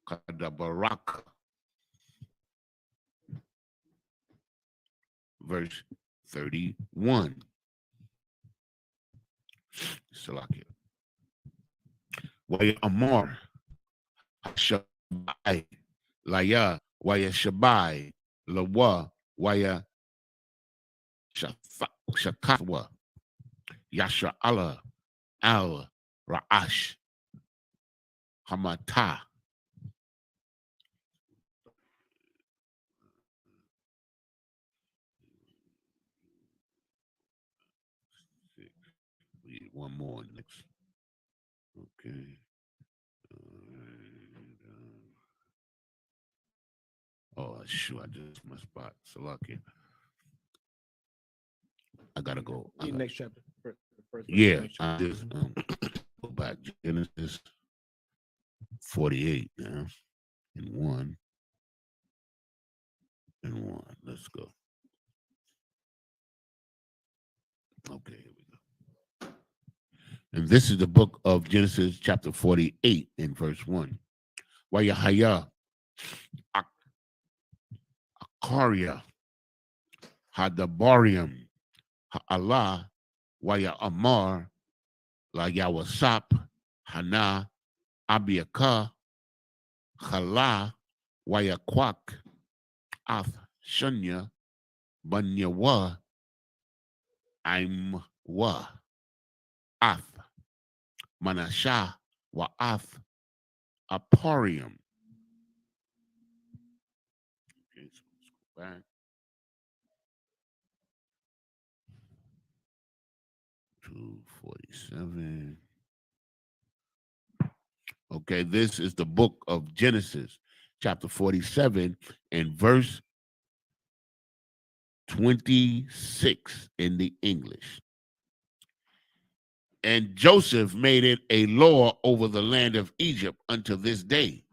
Kadabaraka. Verse 31. Salakia. Waya Amar Hashabai Laya Waya Shabai Lawa Waya Shakatwa Yasha Allah Al Ra'ash Hamata. One more next. Okay. Oh, shoot, I just my spot. Salakia. I gotta go. Next chapter. First yeah, I just go back. Genesis 48 now. And one. Let's go. Okay, here we go. And this is the book of Genesis, chapter 48, and verse 1. Wayahaya Akaria Hadabarium Ha'Allah Waya Amar La Yawasap Hana Abiaka Chala Wayakwak Ath Shunya Banyawa I'm Wa Ath Manasha Wa Ath Aparium. Okay, so let's go back. 247. Okay, this is the book of Genesis, chapter 47, and verse 26 in the English. And Joseph made it a law over the land of Egypt unto this day,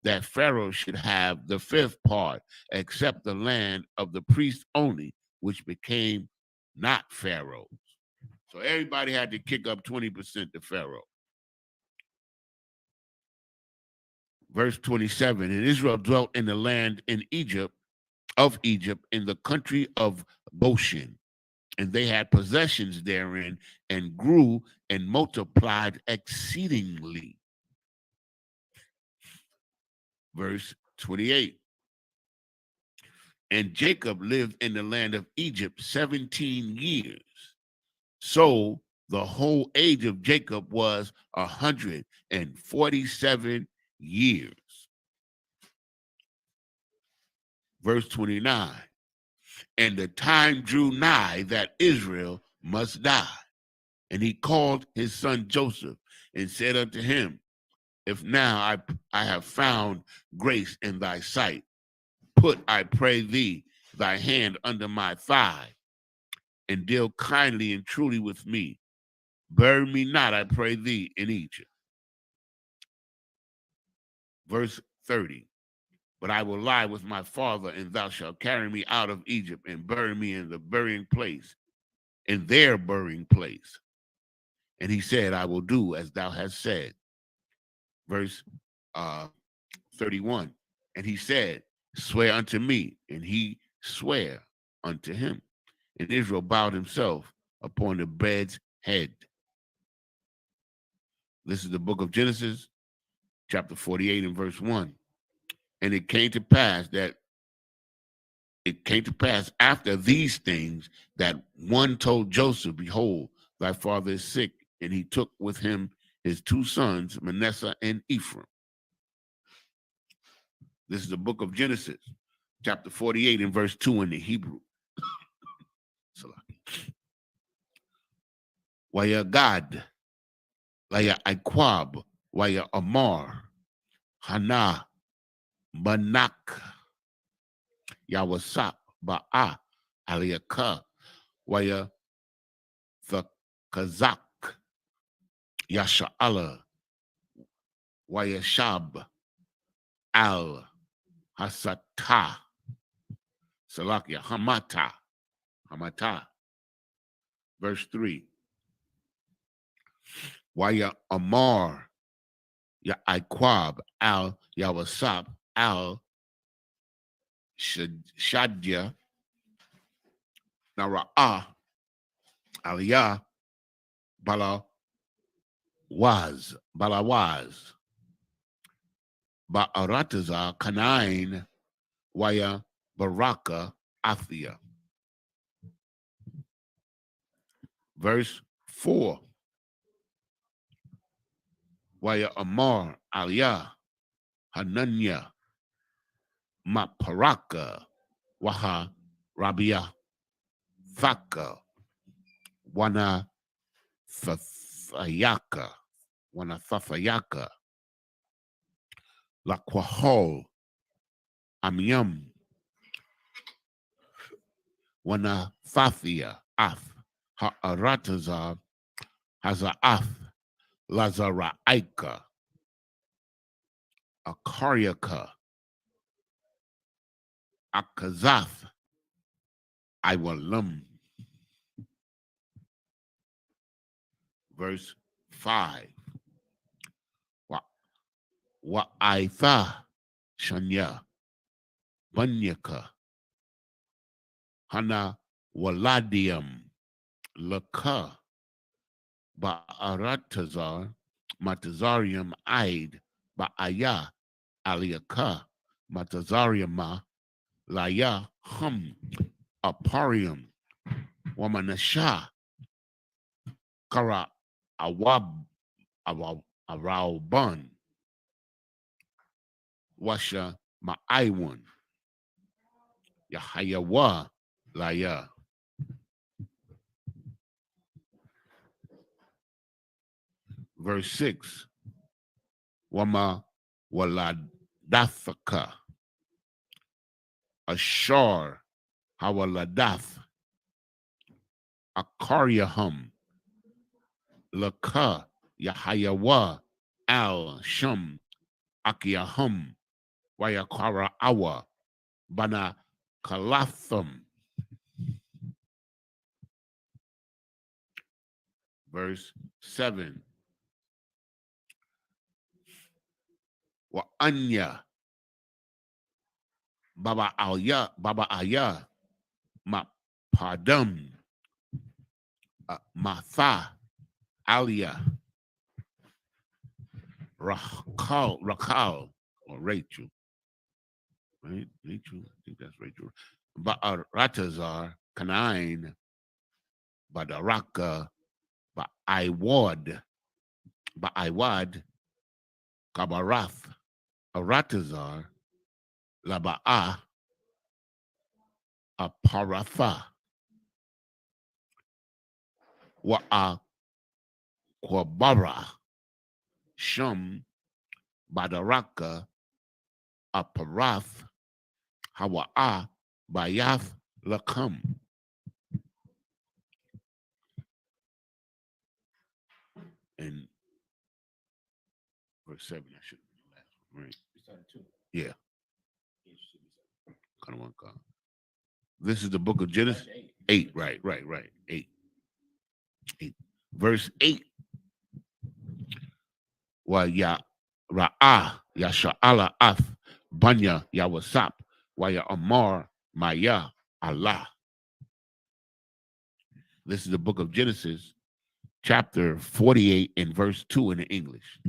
that Pharaoh should have the fifth part, except the land of the priests only, which became not Pharaoh's. So everybody had to kick up 20% to Pharaoh. Verse 27, and Israel dwelt in the land in Egypt, in the country of Goshen, and they had possessions therein, and grew and multiplied exceedingly. Verse 28, and Jacob lived in the land of Egypt 17 years. So the whole age of Jacob was 147 years. Verse 29, and the time drew nigh that Israel must die. And he called his son Joseph and said unto him, if now I have found grace in thy sight, put, I pray thee, thy hand under my thigh, and deal kindly and truly with me. Bury me not, I pray thee, in Egypt. Verse 30, but I will lie with my father, and thou shalt carry me out of Egypt and bury me in the burying place, in their burying place. And he said, I will do as thou hast said. Verse 31, and he said, swear unto me, and he sware unto him. And Israel bowed himself upon the bed's head. This is the book of Genesis, chapter 48 and verse 1. And it came to pass after these things that one told Joseph, behold, thy father is sick. And he took with him his two sons, Manasseh and Ephraim. This is the book of Genesis, chapter 48 and verse 2 in the Hebrew. Waya Gad, Waya Iquab, Waya Amar, Hana, Banak, Yawasap, Ba'a, Aliyaka, Waya the Kazak, Yasha'ala, Waya Shab, Al, Hasata, Salakia, Hamata. Verse 3. Waya Amar, Ya'Iqab al Yawasap al Shadya Nara'ah Aliyah Balawaz Ba'arataza Kanain Waya Baraka Athia. Verse 4. Waya Amar Aliyah Hananya Maparaka Waha Rabia Thaka Wana Thafayaka Laquahol Amiam Wana Fathia Ath Ha'aratazar Haza'ath Lazaraika Akariaka Akazath Iwalum. Verse 5. Wa'aitha Shanya Banyaka Hana Waladium Laka Ba'aratazar Matazarium Aid Ba'aya Aliaka Matazariuma Laya Hum Aparium Wamanasha Kara Awab Arauban Washa Ma'aiwan Yahayawa Laya. Verse 6. Wama Waladathaka Ashar Hawaladath Akaryahum Laka Yahayawa Al Shum Akiyahum Wayakara Awa Bana Kalathum. Verse 7. Wa Anya Baba Aya Ma Padam Matha Alia Rakal or Rachel. Right? Rachel, I think that's Rachel. Ratazar Kanain Badaraka Ba'aiwad Kabarath Aratazar Laba'a Aparatha Wa'a Kwabara Shum Badaraka Aparath Hawa'a Bayath Lakam. And verse 7, I should be the last one, right? We started 2. Yeah. Kind of one card. This is the book of Genesis. 8, right. 8. Verse 8. Wa ya ra'ah ya sha'ala ath banya ya wasap wa ya amar maya Allah. This is the book of Genesis, chapter 48 and verse 2 in the English.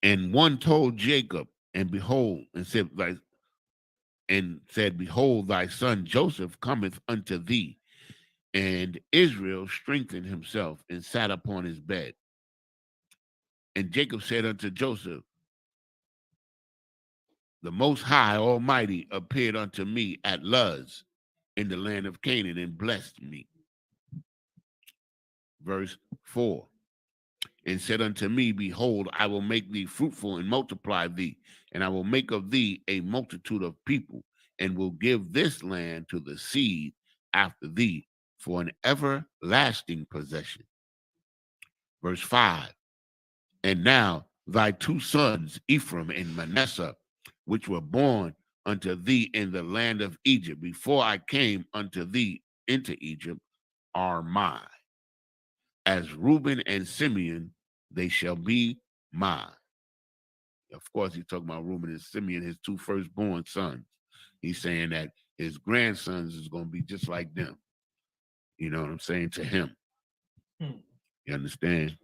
And one told Jacob, and behold, and said, behold, thy son Joseph cometh unto thee. And Israel strengthened himself and sat upon his bed. And Jacob said unto Joseph, the Most High Almighty appeared unto me at Luz in the land of Canaan and blessed me. Verse 4. And said unto me, behold, I will make thee fruitful and multiply thee, and I will make of thee a multitude of people, and will give this land to the seed after thee for an everlasting possession. Verse 5. And now thy 2 sons, Ephraim and Manasseh, which were born unto thee in the land of Egypt, before I came unto thee into Egypt, are mine. As Reuben and Simeon they shall be mine. Of course, he's talking about Reuben and Simeon, his two firstborn sons. He's saying that his grandsons is going to be just like them. You know what I'm saying? To him. You understand?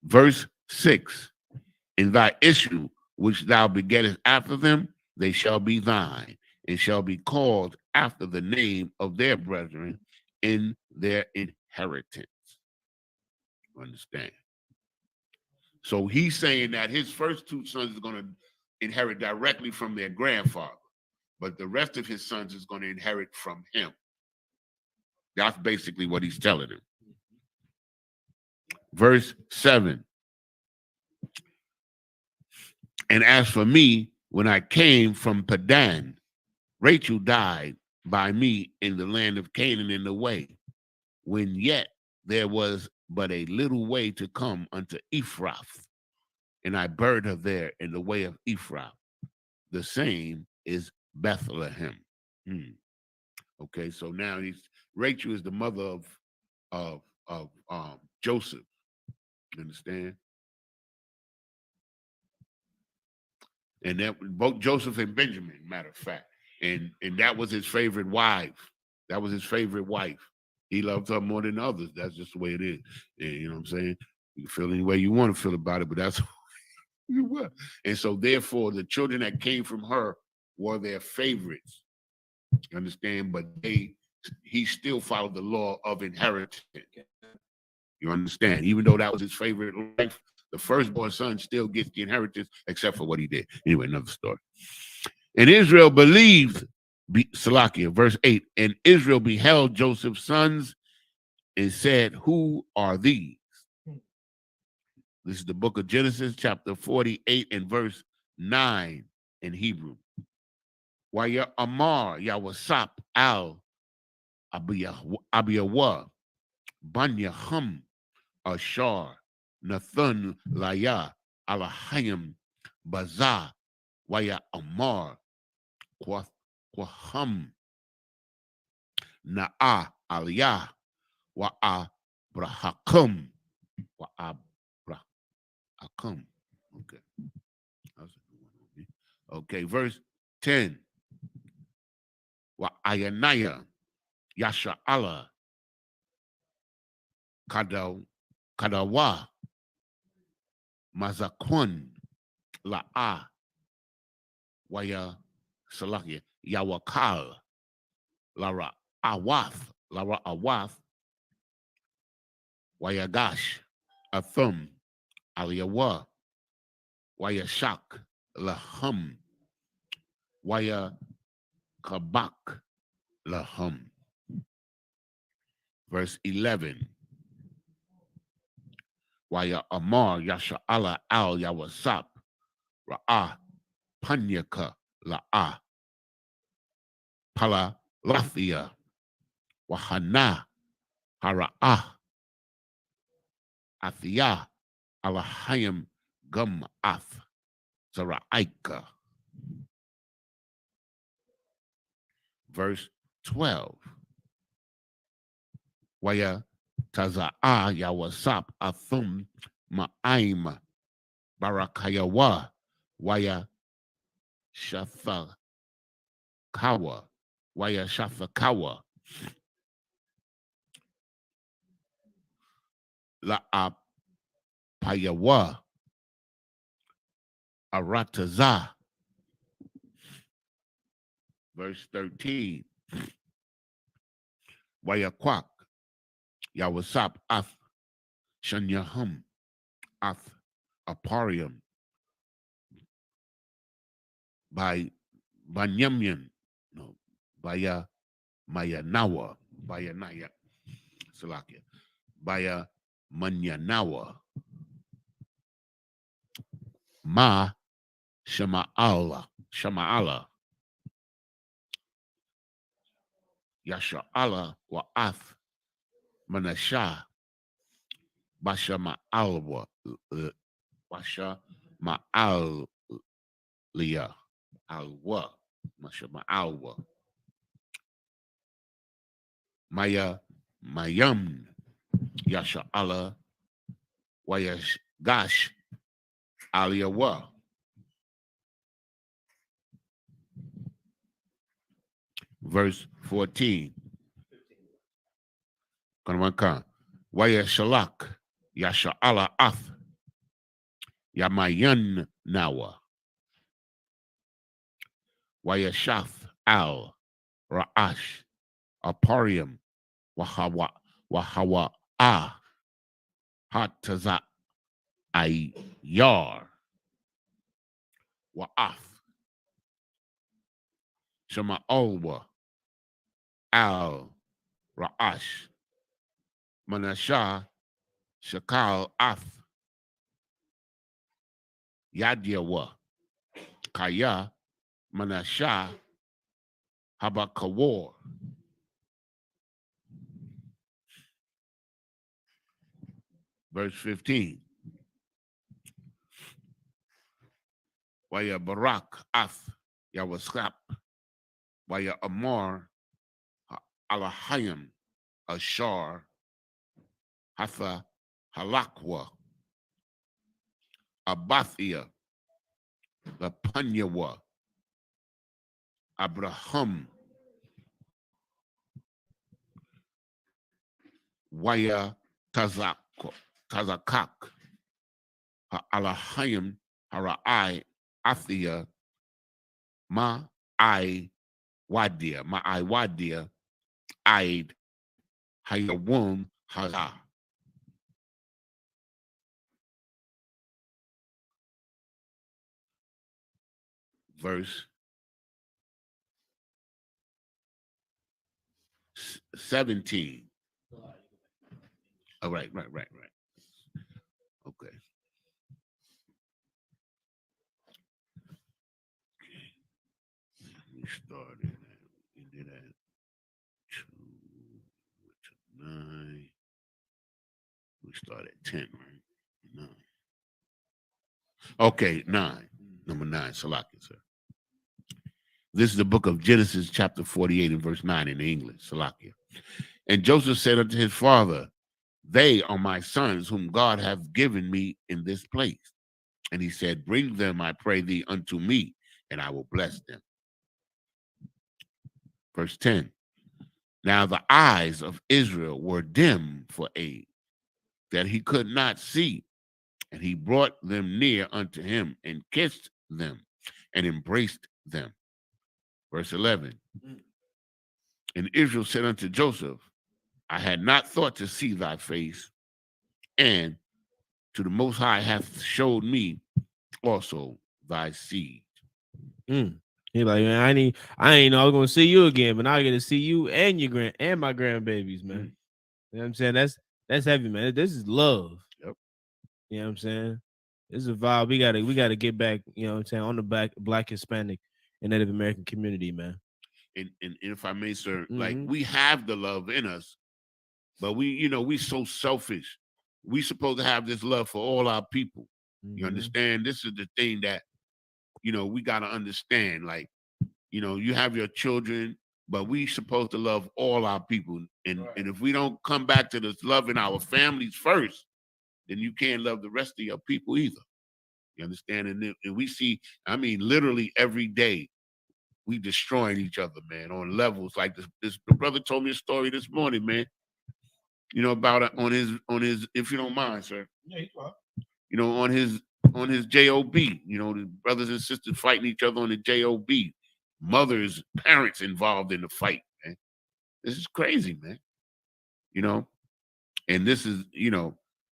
Verse 6. In thy issue, which thou begettest after them, they shall be thine, and shall be called after the name of their brethren in their inheritance. Understand? So he's saying that his first two sons are going to inherit directly from their grandfather, but the rest of his sons is going to inherit from him. That's basically what he's telling him. Verse 7. And as for me, when I came from Padan, Rachel died by me in the land of Canaan in the way, when yet there was but a little way to come unto Ephrath, and I buried her there in the way of Ephrath. The same is Bethlehem. Okay, so now Rachel is the mother of Joseph. You understand? And that both Joseph and Benjamin, matter of fact, and that was his favorite wife. That was his favorite wife. He loved her more than others. That's just the way it is. And, you know what I'm saying? You can feel any way you want to feel about it, but that's what. And so, therefore, the children that came from her were their favorites. You understand? But he still followed the law of inheritance. You understand? Even though that was his favorite life, the firstborn son still gets the inheritance, except for what he did. Anyway, another story. And Israel believed, Salakia, verse 8, and Israel beheld Joseph's sons and said, who are these? This is the book of Genesis, chapter 48 and verse 9 in Hebrew. Waya Amar, Yawasap, Al, Abiyawa, Banya Hum, Ashar, Nathan, Laya, Alahayim, Baza, Waya Amar, Kwaham, Na'a, Aliyah, Wa'a, Brahakum, Wa'a, Brahakum. Okay. Okay, verse 10. Wa'ayanaya, Yasha'ala, Kadawa, Mazakun, La'a, Waya Salakia, Yawakal, Lara Awath, Wayagash, Athum, Aliyawa, Wayashak, Lahum, Waya Kabak, Lahum. Verse 11. Waya Amar, Yasha'ala al Yawasap, Ra'ah, Panyaka, La'ah, Pala Lathia, Wahana, Hara'ah, Athiyah, Alahayim, Gum Ath, Zara'aika. Verse 12. Waya Taza'a Yawasap Athum Ma'aim Barakayawa Waya Shafakawa Waya Shafakawa La'apayawa Arataza. Verse 13. Wayakwak Yawasap Ath Shanyahum Ath Aparium by Banyamyan, no, Baya Mayanawa, Bayanaya, Salakia, Baya Manyanawa, Ma Shama'ala, Yasha'ala Wa'ath Manashah, Basha Ma'alwa, Basha Ma'al. Leah Alwa, Mashama Alwa, Maya Mayam, Yasha Allah, Gash Aliyawa. Verse 14. Shalak Yasha'ala Ath Yamayan Nawa. Shaf Al Ra'ash Aparium Wahawa Ah Hataza Ayar Wa'af Shema Alwa Al Ra'ash Manashah Shakal Af Yadyawa Kaya Manashah Habakawar. Verse 15. Waya Barak Af Yawaskap Waya Amar Alahayim Ashar Hatha Halakwa Abathia the Panyawa Abraham Waya Tazakak Alahayim Hara'ai Athia Ma'ai Wadia Aid Hayawum Hara. Verse 17. Oh, right. Okay. We started at, we did at 2 to 9. We started at 10, right? 9. Okay, 9. Number 9, Salakia, sir. This is the book of Genesis, chapter 48, and verse 9 in English, Salakia. And Joseph said unto his father, they are my sons whom God hath given me in this place. And he said, bring them, I pray thee, unto me, and I will bless them. Verse 10. Now the eyes of Israel were dim for age, that he could not see. And he brought them near unto him and kissed them and embraced them. Verse 11. And Israel said unto Joseph, I had not thought to see thy face, and to the Most High hath showed me also thy seed. He like, man, I ain't know I was gonna see you again, but now I get to see you and your and my grandbabies, man. You know what I'm saying? That's heavy, man. This is love. Yep. You know what I'm saying? This is a vibe. We gotta get back, you know what I'm saying, on the black Hispanic and Native American community, man. And if I may, sir, like we have the love in us, but we so selfish. We supposed to have this love for all our people. You understand? This is the thing that we gotta understand. Like, you have your children, but we supposed to love all our people. And if we don't come back to this loving our families first, then you can't love the rest of your people either. You understand? And we see, I mean, literally every day, we destroying each other, man, on levels like this. The brother told me a story this morning, man. About it on his, if you don't mind, sir. Yeah, he's fine. On his job. The brothers and sisters fighting each other on the job. Mothers, parents involved in the fight, man. This is crazy, man. And this is,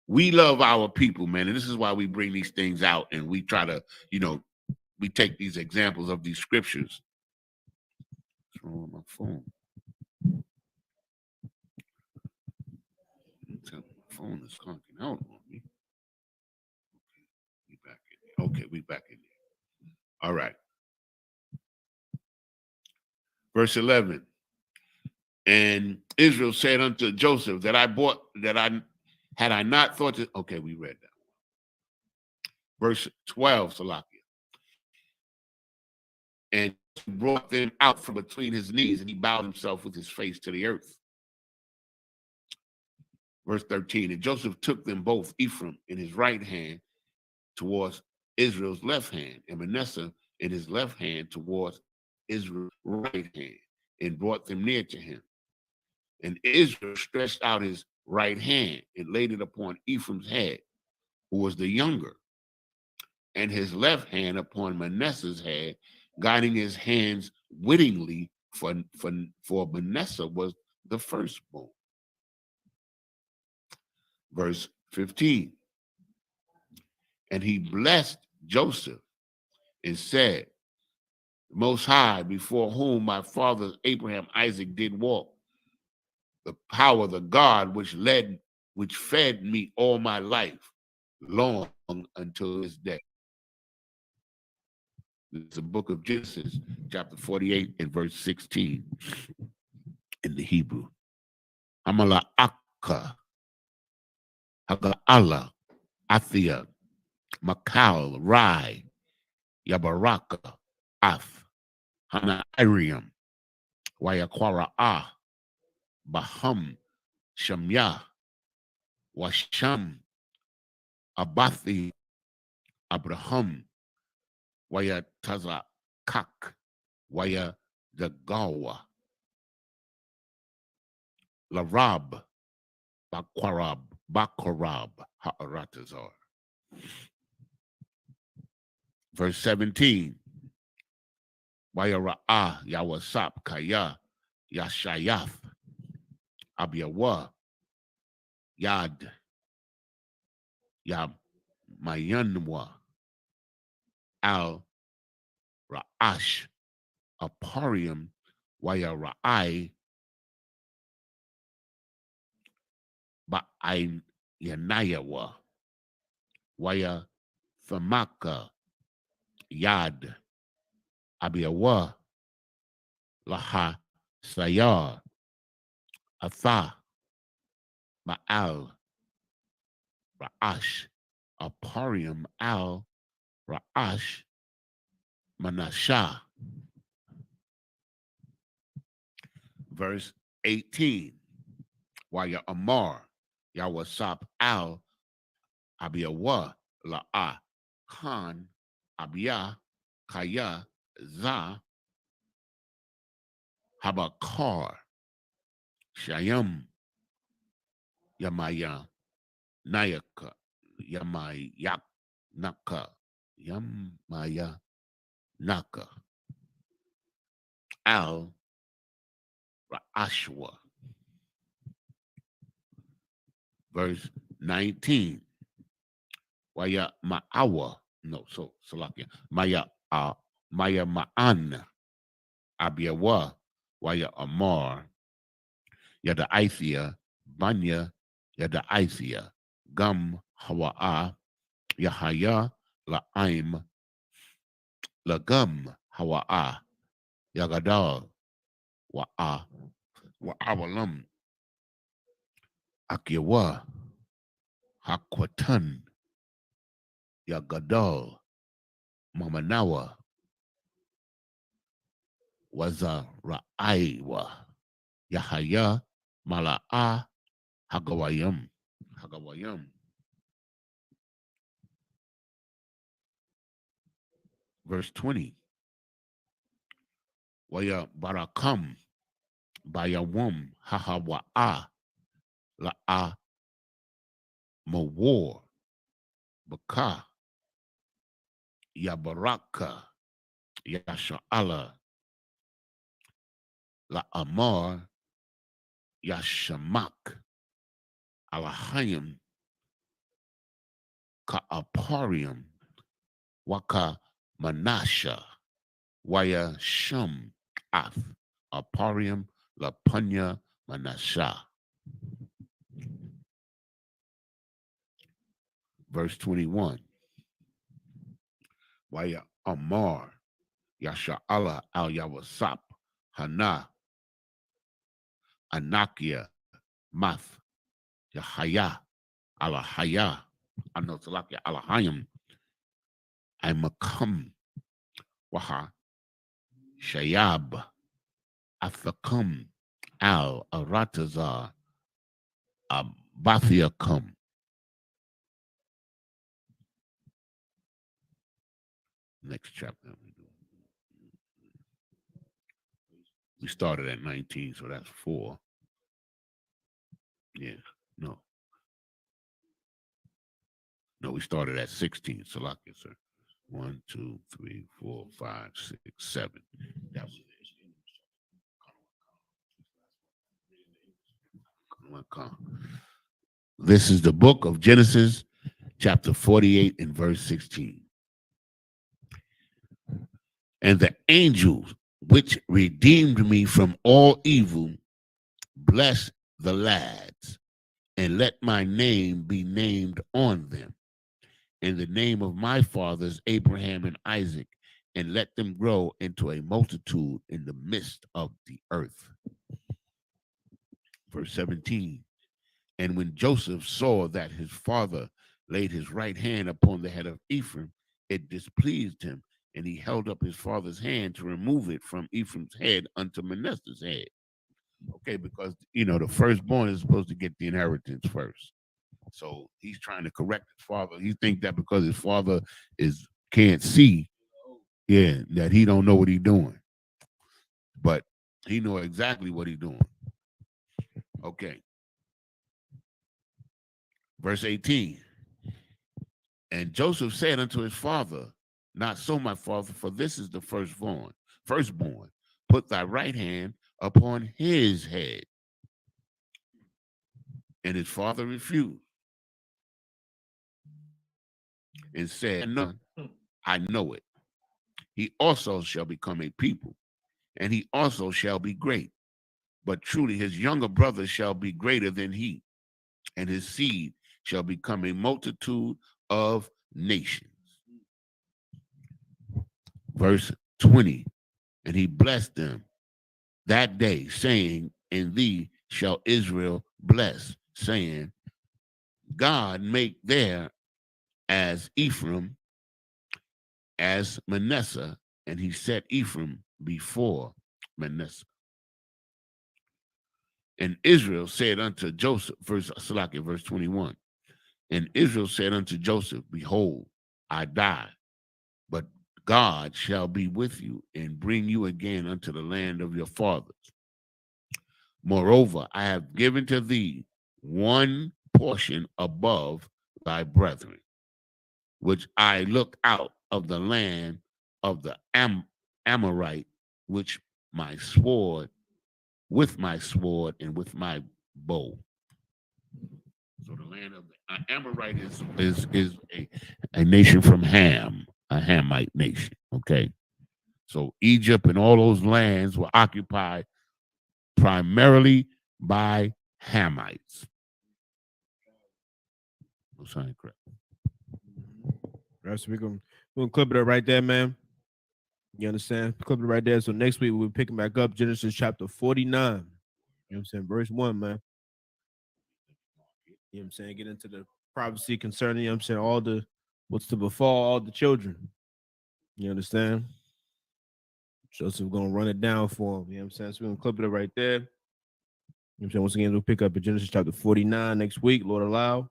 we love our people, man. And this is why we bring these things out and we try to, we take these examples of these scriptures. What's wrong with my phone? My phone is conking out on me. Okay, we back in there. All right. Verse 11. And Israel said unto Joseph that I not thought to, okay, we read that. Verse 12, Salakia. And he brought them out from between his knees, and he bowed himself with his face to the earth. Verse 13, and Joseph took them both, Ephraim in his right hand towards Israel's left hand, and Manasseh in his left hand towards Israel's right hand, and brought them near to him. And Israel stretched out his right hand and laid it upon Ephraim's head, who was the younger, and his left hand upon Manasseh's head, guiding his hands wittingly, for Manasseh was the firstborn. Verse 15, and he blessed Joseph and said, Most High, before whom my fathers Abraham, Isaac did walk, the power of the God which fed me all my life, long until this day. It's the book of Genesis, chapter 48 and verse 16 in the Hebrew. Amala Akka, Haga'ala, Athia, Makal, Rai, Yabaraka, Af, Hanairium, Wayakwara, Baham, Shamya, Washam, Abathi, Abraham, Waya Taza Kak, Waya Dagawa, Larab, Bakorab, Ha'aratazar. Verse 17, Waya Ra'ah, Yawasap, Kaya, Yashayaf, Abiyawa, Yad, Mayanwa, Al Ra'ash, Aparium, Waya Ra'ai, Ba'ain Yanayawa, Waya Thamaka, Yad, Abiyawa, Laha Sayar, Atha, Ma'al, Ra'ash, Aparium, Al, Ra'ash, Manashah. Verse 18, Waya Amar, Yawasap Al, Abiyawa, La'a, Khan, Abiyah, Kaya, Za, Habakar, Shayam, Yamaya, Nayaka, Yamayak, Naka, Yamaya, Naka, Al, Ra'ashwa. Verse 19, Waya Ma'awa, no, so Salakia, Maya Ma'an, Abiyawa, Waya Amar, Yada Ithia, Banya, Yada Ithia, Gum Hawa'a, Yahaya, La'aim, Lagum Hawa'a, Yagadal, Wa'awalam, Akiyawa, Hakwatan, Yagadal, Mamanawa, Wazara'aiwa, Yahaya, Mala'a, Hagawayam. Verse 20, Waya Barakam, Bayawam, Hahawa'a, La'a, Mawar, Baka, Yabaraka, Yasha'ala, La'amar, Yashamak, Alahayim, Ka'aparium, Waka Manasha, Waya Shum, Af, Aparium, Lapunya, Manasha. Verse 21, Waya Amar, Yasha'ala al Yawasap, Hana, Anakia, Math, Yahaya, Alahaya, Anotalakia, Alahayim, Imakam, Waha, Shayab, Athakam, Al Aratazar, Bathiacum. Next chapter. We started at 19, so that's 4. Yeah, no. No, we started at 16. Salakia, sir. 1, 2, 3, 4, 5, 6, 7. That was it. This is the book of Genesis, chapter 48 and verse 16. And the angels which redeemed me from all evil, bless the lads, and let my name be named on them, in the name of my fathers Abraham and Isaac, and let them grow into a multitude in the midst of the earth. Verse 17. And when Joseph saw that his father laid his right hand upon the head of Ephraim, it displeased him, and he held up his father's hand to remove it from Ephraim's head unto Manasseh's head. Okay, because the firstborn is supposed to get the inheritance first. So he's trying to correct his father. He thinks that because his father can't see, that he don't know what he's doing. But he know exactly what he's doing. Okay. Verse 18. And Joseph said unto his father, not so, my father, for this is the firstborn. Put thy right hand upon his head. And his father refused and said, no, I know it. He also shall become a people, and he also shall be great. But truly his younger brother shall be greater than he, and his seed shall become a multitude of nations. Verse 20, and he blessed them that day, saying, in thee shall Israel bless, saying, God make there as Ephraim, as Manasseh, and he set Ephraim before Manasseh. And Israel said unto Joseph, verse 21, and Israel said unto Joseph, behold, I die, but God shall be with you and bring you again unto the land of your fathers. Moreover, I have given to thee one portion above thy brethren, which I look out of the land of the Amorite, which my sword, with my sword and with my bow. So the land of the Amorite is a nation from Ham, a Hamite nation. Okay, so Egypt and all those lands were occupied primarily by Hamites. Correct. Right, so we're gonna clip it up right there, man. You understand? Clip it right there. So next week we'll be picking back up Genesis chapter 49. You know what I'm saying? Verse 1, man. You know what I'm saying? Get into the prophecy concerning, you know what I'm saying, all the what's to befall all the children. You understand? Joseph gonna run it down for him. You know what I'm saying? So we're gonna clip it up right there. You know what I'm saying? Once again, we'll pick up at Genesis chapter 49 next week, Lord allow.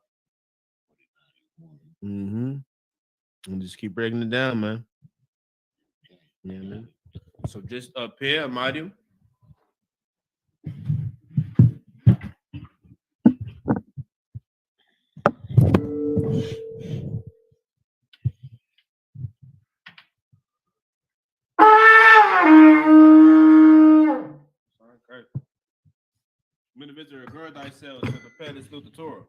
And just keep breaking it down, man. Yeah, man. So just up here, Amadio. Okay. When the visitor gird thyself to prepare this through the Torah.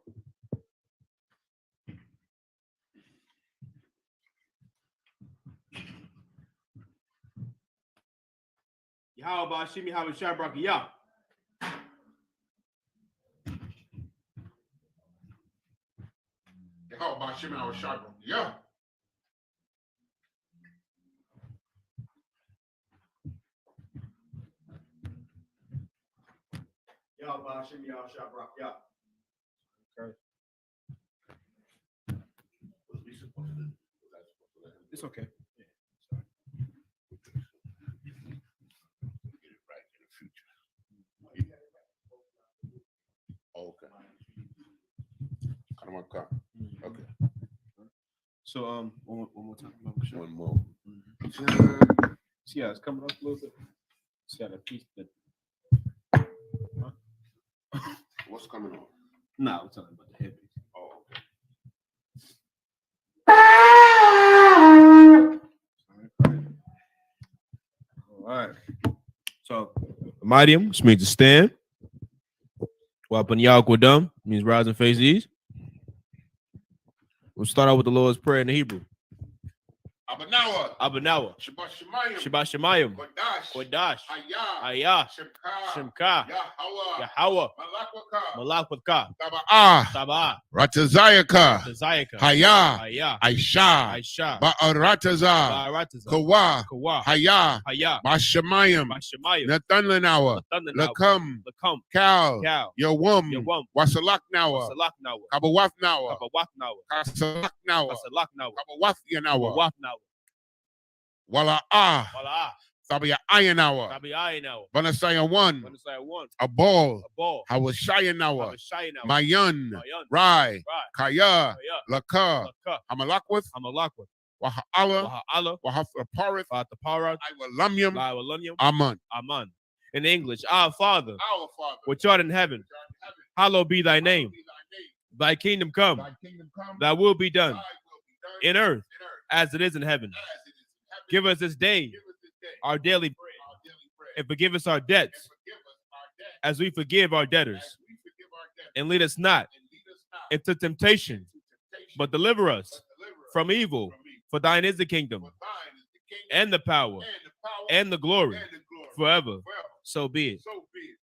How about Shimi How Shabrak Ya? How about Shimon How Shabrak? Yeah. Okay. It's okay. Okay. Okay. So one more time. One more. See how it's coming up a little bit. See how the piece bit. What's coming on? Nah, we're talking about the head piece. Oh, okay. All right. So, Midium, which means to stand. Wapanyakwodum means rise and face these. We'll start out with the Lord's Prayer in the Hebrew. Abanawa. Abanawa. Shabbat Shemayim. Shabbat Shemayim. Kodash. Kodash. Hayah. Ayah. Shemka. Shemka. Yahweh. Yahweh. Malakwaka. Malakwaka. Taba'ah. Sabah. Ratazayaka. Tazayaka. Hayah. Ayah. Aisha. Aisha. Ba'arataza. Ba'arataza. Kawa. Kawa. Hayah. Hayah. Bashamayim. Bashamayim. Nathanawa. Nathanawa. Lakam. Lakam. Cal. Cal. Yawum. Yawum. Wasalaknawa. Salaknawa. Kabawafnawa. Kabawafnawa. Kasalaknawa. Kasalaknawa. Kabawafyanawa. Kabawafnawa. Wala'ah. Wala'ah. Tabiya Ayanawa. Tabi'ayinawa. Vanasaya 1. Vanasaya 1. A ball. A ball. Hawashayanawa. Habashayinawa. Mayan. Mayan. Rai. Right. Kaya. Kaya. Laka. Laka. Hamalakwith. Hamalakwa. Waha'ala. Waha'ala. Wahafarparith. Wahataparad. Iwalamyam. La'awalanyam. Aman. Aman. In English, our Father, Our Father. which art in heaven, hallowed be thy name. Thy kingdom come. Thy kingdom come. Thy will be done Thy will be done in earth in earth as it is in heaven. as it is in heaven. Give us this day Give us this day our daily bread, our daily bread. and forgive us our And debts forgive us our debts as we forgive our as debtors. we forgive our debtors. And lead us not And lead us not into temptation, into temptation, but deliver us but deliver us from evil. from evil. For thine is the kingdom, For thine is the kingdom and the power, and the glory, forever. So be it. So be it.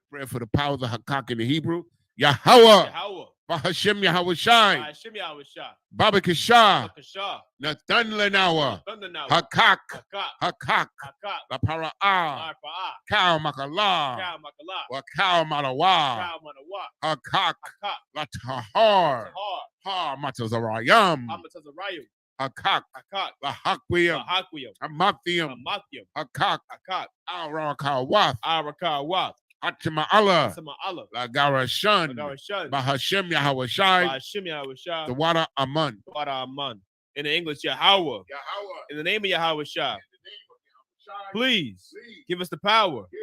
Prayer for the powers of Hakak in the Hebrew. Yahweh. Yahweh. Bahashem Yahweh Shai. Hashem Yahweh Shah. Baba Kishah. Hakashah. Nathan Lenawa. Thundernawa. Hakak. Hakak. Hakak. Hakak. La Para'ah. Arpa'ah. Cow Makala. Cow Makala. Wa Cow Malawa. Cow Manawa. Hakak. Hakak. La Tahar. Tahar. Ha Matazarayam. Hamatazarayu. Hakak. Hakak. La Hakwiyam. Hakwiyam. Hamathiam. Hamathiam. Hakak. Hakak. Al Rakawath. Arakawat. Hatima Allah. Sama Allah. La Garashan. Agarashan. Bahashem Yahweh Shai. Hashem Yahweh Shah. The water Aman. Wada Aman. In the English, Yahweh. Yahweh. In the name of Yahweh Shah. In the name of Yahweh Shai. Please Please give us the power. give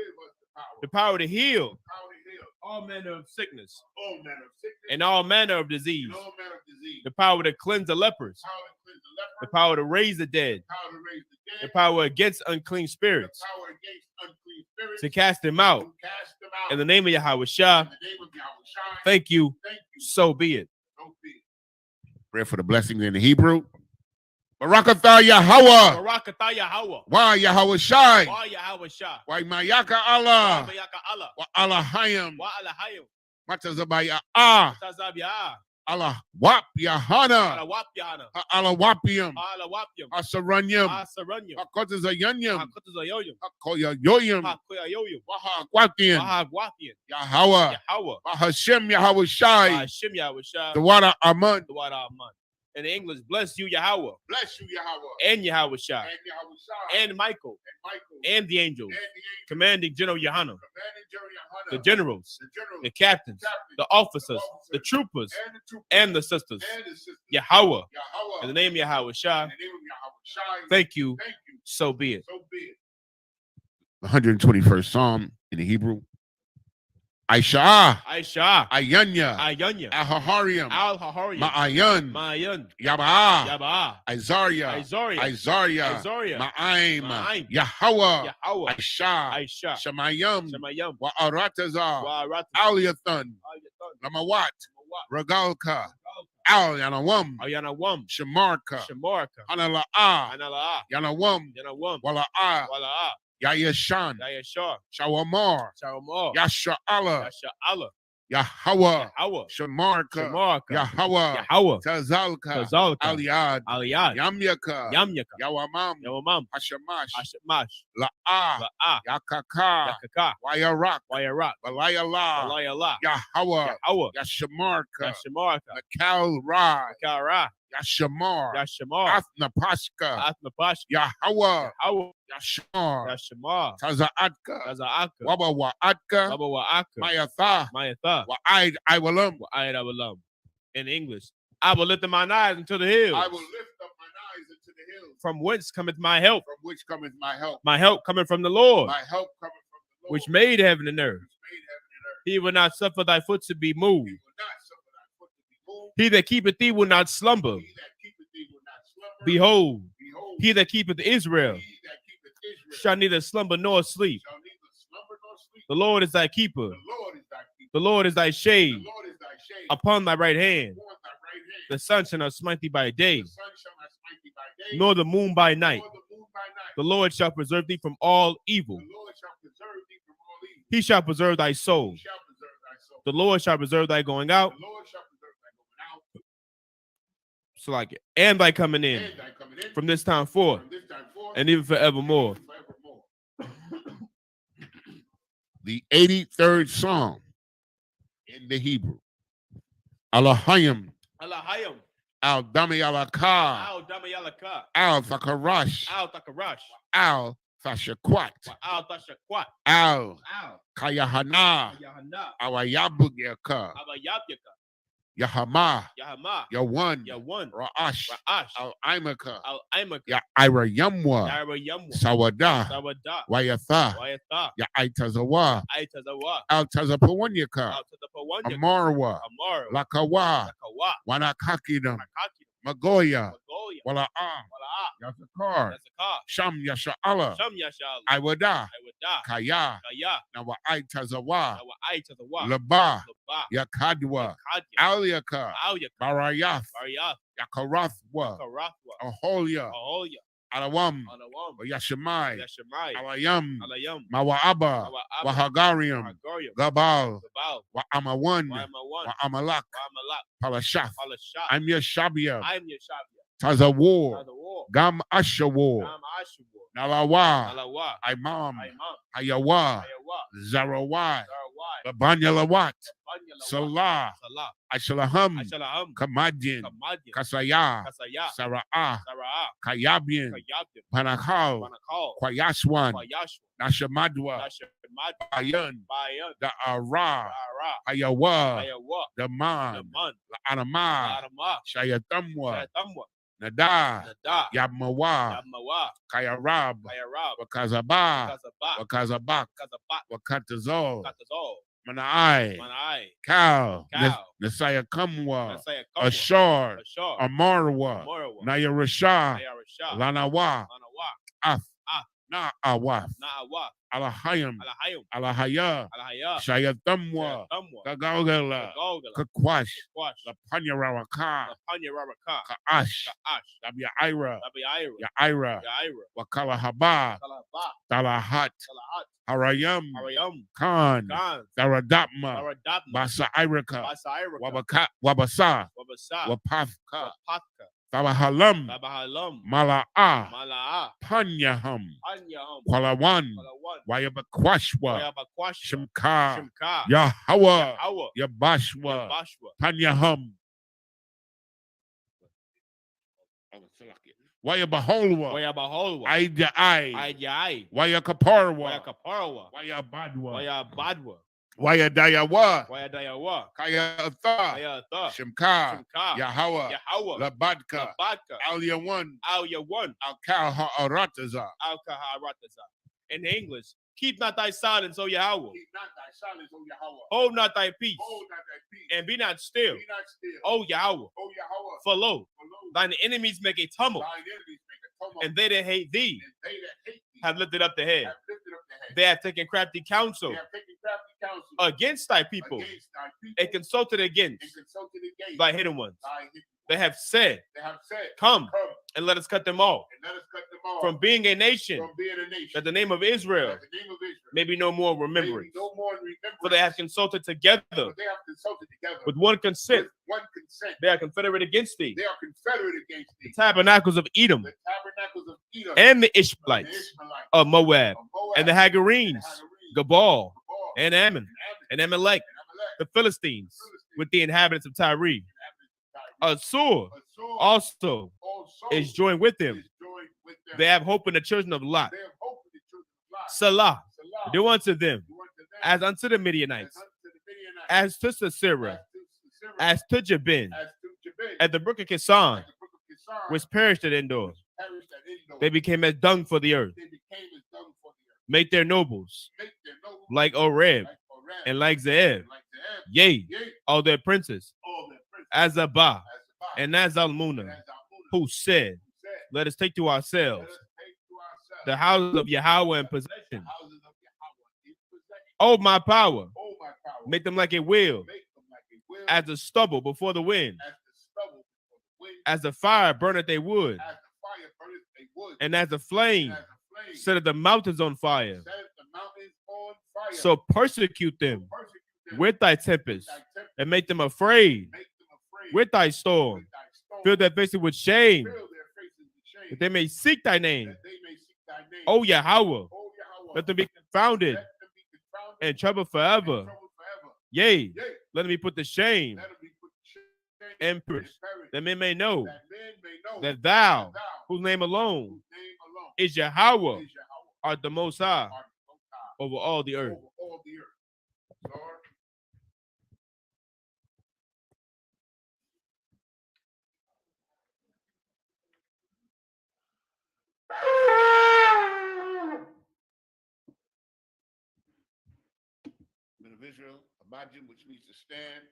us The power to heal power to heal all manner of sickness all manner of sickness and all manner of disease. and all manner of disease. The power to cleanse the lepers. Power to cleanse the The leper. power to raise the dead. Power to raise the The dead. power against unclean The spirits. power against unclean spirits. To cast them out. To cast them out. In the name of Yahweh Shah. In the name of Yahweh Shai. Thank you. Thank you. So be it. So be it. Pray for the blessings in the Hebrew. Barakatah Yahweh. Barakatah Yahweh. Why Yahweh Shai. Wa Yahweh Shah. Why Mayaka Wa Allah. Bayaka Allah. Wa Allahayim. Wa Alahayim. Matazabaya Ah. Tazabiyah. Allah Wap Yahana. Ala Wapyana. Allah Wapium. Ala Wapyam. Asaranyam. Asaranyam. Akotazayanyam. Hakutuzayoyum. Akoyayoyam. Hakuyayoyum. Wahakwatian. Wahagwathian. Yahweh. Yahweh. Bahashem Yahweh Shai. Hashem Yahweh Shah. The water Aman. The water Aman. In the English, bless you, Yahweh. Bless you, Yahweh. And Yahweh Shah. And Yahweh Shai. And Michael. And Michael. And the angels. And the angels. Commanding General Yohanan. Commanding General Yohanan. The generals. The generals. The captains. The officers. The troopers. And the troopers. And the sisters. And the sisters. Yahweh. Yahweh. In the name of Yahweh Shah. In the name of Yahweh Shai. Thank you. Thank you. So be it. So be it. 121st Psalm in the Hebrew. Aisha. Aisha. Ayanya. Ayanya. Ahahariam. Al Hahariam. Ma'ayan. Mayan. Yabaa. Yabaa. Izaria. Izaria. Izaria. Izaria. Ma'aim. Ma'aim. Yahweh. Yahweh. Aisha. Aisha. Shemayam. Shemayam. Wa Aratazar. Wa'arat. Aliathan. Lamawat. Regalka. Al Yanawam. Ayanawam. Shamarka. Shemarka. Anala'ah. Analaa. Yanawam. Yanawam. Wala'ah. Walaa. Yayashan. Yayashar. Shawamar. Shalomar. Yasha Allah. Yasha Allah. Yahweh. Yahweh. Shamarka. Shemarka. Yahweh. Yahweh. Tazalka. Kazalka. Aliyad. Aliyad. Yamyaka. Yamyaka. Yawamam. Yawamam. Hashamash. Ashmash. La'ah. La'ah. Yakaka. Yakaka. Wayarak. Wayarak. Walayala. Alayala. Yahweh. Yahweh. Yashamarka. Yashamarka. Makal Ra. Kara. Yashamar. Yashamar. Athnapashka. Atmapash. Yahweh. Yahweh. Yashamar. Yashamar. Tazaatka. Kazaaka. Waba Wa'atka. Baba Wa'aka. Mayatha. Mayatha. Wa'aid Iwalam. Wa'ayad Awalam. In English, I will lift up mine eyes unto the hills. I will lift up mine eyes into the hills. From whence cometh my help? From which cometh my help? My help cometh from the Lord, My help cometh from the Lord, which made heaven and earth. which made heaven and earth. He will not suffer thy foot to be He moved. will not suffer thy foot to be moved. He that keepeth thee will not slumber. He that keepeth thee will not slumber. Behold, Behold, he that keepeth Israel he that keepeth Israel shall neither slumber nor sleep. shall neither slumber nor sleep. The Lord is thy keeper. The Lord is thy keeper. The Lord is thy shade The Lord is thy shade upon thy right hand. upon thy right hand. The sun shall not smite thee by day, The sun shall not smite thee by day, nor the moon by night. nor the moon by night. The Lord shall preserve thee from all evil. The Lord shall preserve thee from all evil. He shall preserve thy soul. He shall preserve thy soul. The Lord shall preserve thy going out, The Lord shall preserve thy going out so like it, and thy coming in, and thy coming in from this time forth, from this time forth and even forevermore. and forevermore. The 83rd Psalm in the Hebrew. Alahayim, Alahayim, Al Dami Alaka, Al Damayalaka, Al Thakarash, Al Takarash, Al Thashakwat, Al Tashakwat, Al Al Kayahana, Yahana, Awayabugaka, Abayabyaka, Yahama, Yahama, Yawan, Yawan, Ra'ash, Ra'ash, Al Imaka, Al Imaka, Ya Ira Yamwa, Yara Yamwa, Sawada, Sawada, Wayatha, Wayatha, Ya Aitazawa, Aitazawa, Al Tazapawanyaka, Al Tadapawanya, Amarwa, Amar, Lakawa, Lakawa, Wanakakidam, Nakaki, Magoya, Magoya, Wala'am, Wala'a, Yazakar, Yazaka, Sham Yasha'ala, Sham Yashal, Iwada, Iwada, Kaya, Kaya, Nawa Aitazawa, Nawa Aitazawa, Laba, Laba, Yakadwa, Kadya, Aliaka, Alyaka, Barayath, Variath, Yakarathwa, Karathwa, Aholia, Aholia, Alawam, Anawam, Yashemai, Yashemai, Alayam, Alayam, Mawa'aba, Mawa'aba, Wahagarium, Hagarium, Gabal, Gabal, Wa'amawan, Wamawan, Wa'amalak, Wamalak, Palashaf, Palashah, I'm Yashabia, I'm Yeshabia, Tazawar, the war, Gam Ashawar, Ram Ashubor, Nalawa, Alawa, Imam, Imam, Hayawa, Ayawa, Zarawai, Sarawai, Babanyalawat, Banyalawa, Salah, Salah, Ashalaham, Ashalaham, Kamadin, Kamadian, Kasaya, Kasaya, Sara'ah, Sara'ah, Kayabian, Kayabim, Panakal, Banakal, Kwayaswan, Kwayashwa, Nashamadwa, Nashemad, Ayan, Bayan, the Ara, Ara, Hayawa, Ayawa, the Man, Naman, Anama, Adama, Shayatamwa, Shayatamwa, Nada, Nada, Yabmawa, Yamawa, Kayarab, Kayarab, Wakazaba, Kazabak, Wakazabak, Kazabak, Wakatazol, Katazol, Manai, Manai, Cal, Cal, Nasaya Kamwa, Nasaya Kamwa, Ashar, Ashar, Amarwa, Morawa, Nayarasha, Nayarasha, Lanawa, Lanawa, Af, Af, Na'awaf, Na'awa, Alahayam, Alahayum, Alahaya, Alahaya, Shayatamwa, Shayatamwa, Kagogala, Gogala, Kakwash, Kwash, Lapanyarawaka, Lapanya Raraka, Kaash, Kaash, Labia Ira, Labi Ira, Yaira, Yaira, Wakalahaba, Kalaba, Talahat, Salahat, Harayam, Ariam, Khan, Khan, Daradapma, Baradapma, Basa Iraka, Basa Iraka, Wabaka, Wabasa, Wabasa, Wapafka, Wapatka, Tabahalam, Babahalam, Mala'a, Mala'a, Panyaham, Anyaham, Kwalawan, Palawan, Wayabakwashwa, Wayabakwashwa, Shimka, Shimka, Yahawa, Yahawa, Yabashwa, Yabashwa, Panyaham, Wayabaholwa, Wayabaholwa, Aida Ai, Aidiyai, Wayakaparwa, Wayakaparwa, Wayabadwa, Wayabadwa, Wayadayawa, Wayadayawa, Kayatha, Kayatha, Shimka, Shimka, Yahawa, Yahawa, Labadka, Labadka, Alyawan, Al-Yawan, Al-Kal Ha'arataza. Al-Kaharataza. In English, keep not thy silence, O Yahweh. Keep not thy silence, O Yahweh. Hold not thy peace, Hold not thy peace. and be not still, Be not still. O Yahweh. O Yahweh. For lo, For lo, thine enemies make a tumult, thine enemies make a tumult, and they that hate thee and they that hate thee have lifted up the head. have lifted up the head. They have taken crafty counsel They have taken crafty counsel against thy people, against thy people, and consulted against and consulted against thy hidden ones. thy hidden ones. They have said, They have said, Come, and let us cut them off, and let us cut them off from being a nation, from being a nation, that the name of Israel that the name of Israel may be no more may remembered. be no more in remembrance. For they have consulted together For they have consulted together with one consent. with one consent. They are confederate against thee. They are confederate against The thee. tabernacles of Edom, The tabernacles of Edom and the and the Ishmaelites Ishmaelites of Moab, of Moab, and the Hagarenes, Hagarenes, Gabal, Gabal, and Ammon, and Amalek, the Philistines, with the inhabitants of Tyre. Assur also is joined with them. They have hope in the children of Lot. Salah, do unto them as unto the Midianites, as to Sisera, as to Jabin, as to Jabin, at the brook of Kisan, at the brook of Kisar, which perished at Endor. perished at Endor. They became as dung for the earth. They became as dung for the earth. Make their nobles Make their nobles like Oreb like Oreb, and like Zeeb. and like Zeeb. Yea, Yea, all their princes, all their princes, as Abba as and as Almuna, Zalmunna, who said, said, let us take to let ourselves us take to ourselves the houses of Yahweh in the possession. houses of Yahweh in possession. Oh, my power, Oh, my power, make them like a wheel, make them like a wheel, as the stubble before the wind, as the stubble before the wind, as the fire burneth a wood, as the fire burneth a wood, and as the flame and as the flame set the mountains on fire. set the mountains on fire. So persecute them persecute them with thy with tempest, thy tempest, and make them afraid make them afraid with thy storm. with thy storm, Fill their faces with shame, fill their faces with shame, that they may seek thy name. that they may seek thy name. O Yahweh, O Yahweh, let them be confounded let them be confounded and troubled and forever. troubled forever. Yea, Yea, let them be put to shame let them be put to shame and perish, that men may know that men may know that thou, thou, whose name alone whose name alone is Yahweh, is Yahweh, art the Most High art the Most High over all the earth. over all the earth. Lord, men of Israel, Abajim, which means to stand,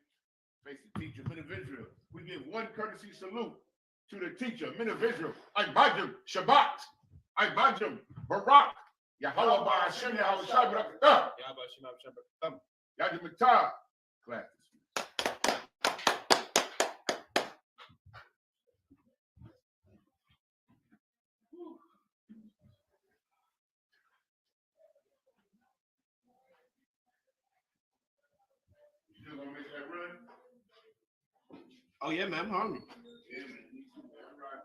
face the teacher, men of Israel. We give one courtesy salute to the teacher, men of Israel. Abajim, Shabbat, Abajim, Barak, Yahweh Ba'ashem, Yahweh Shabbat, Yahweh Matah. Clap. You still gonna make that run? Oh yeah, man, I'm hungry. Yeah, man. All right.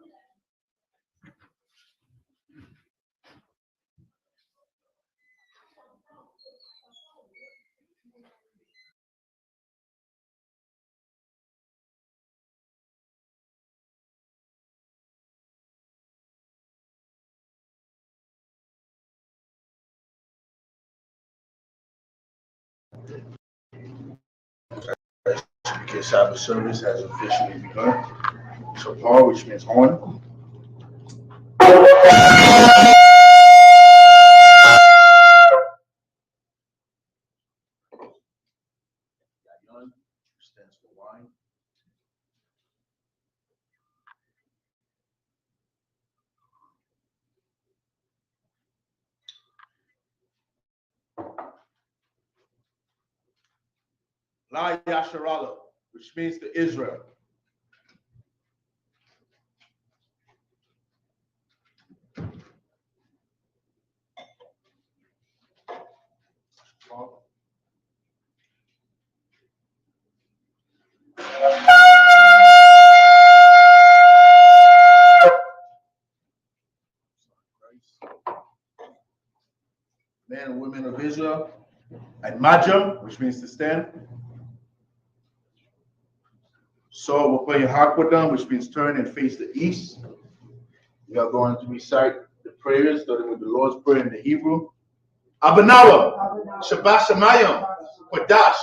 Because Sabbath Service has officially begun. So Paul, which means on. Yayan stands for wine. La Yasharala, which means to Israel. Men and women of Israel, and Majam, which means to stand. So we'll play Hakwadam, which means turn and face the east. We are going to recite the prayers, starting with the Lord's Prayer in the Hebrew. Abanawa, Shabbat Shemayim, Quadash,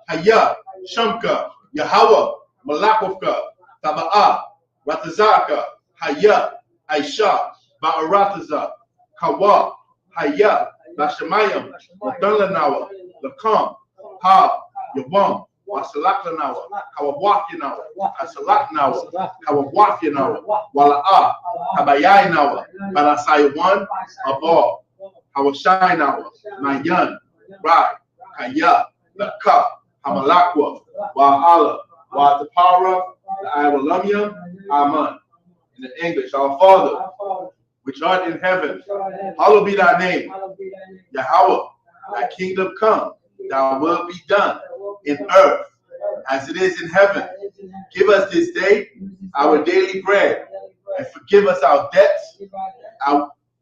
Hayah, Shamka, Yahweh, Malakovka, Taba'ah, Ratazaka, Hayah, Aisha, Ba'arataza, Kawa, Hayah, Bashamayim, Ladunlanawa, Lakam, Ha, Yawam, Wasalakanawa, Kawawakinawa, Asalaknawa, Kawawakinawa, Wala'ah, Habayayinawa, Balasayawan, Abal, Hawashainawa, Mayan, Rai, Kaya, Laka, Hamalakwa, Wa'ala, Wa'atapara, Iwalamia, Aman. In the English, our Father, which art in heaven, hallowed be thy name. Yahweh, thy kingdom come, thy will be done in earth as it is in heaven. Give us this day our daily bread, and forgive us our debts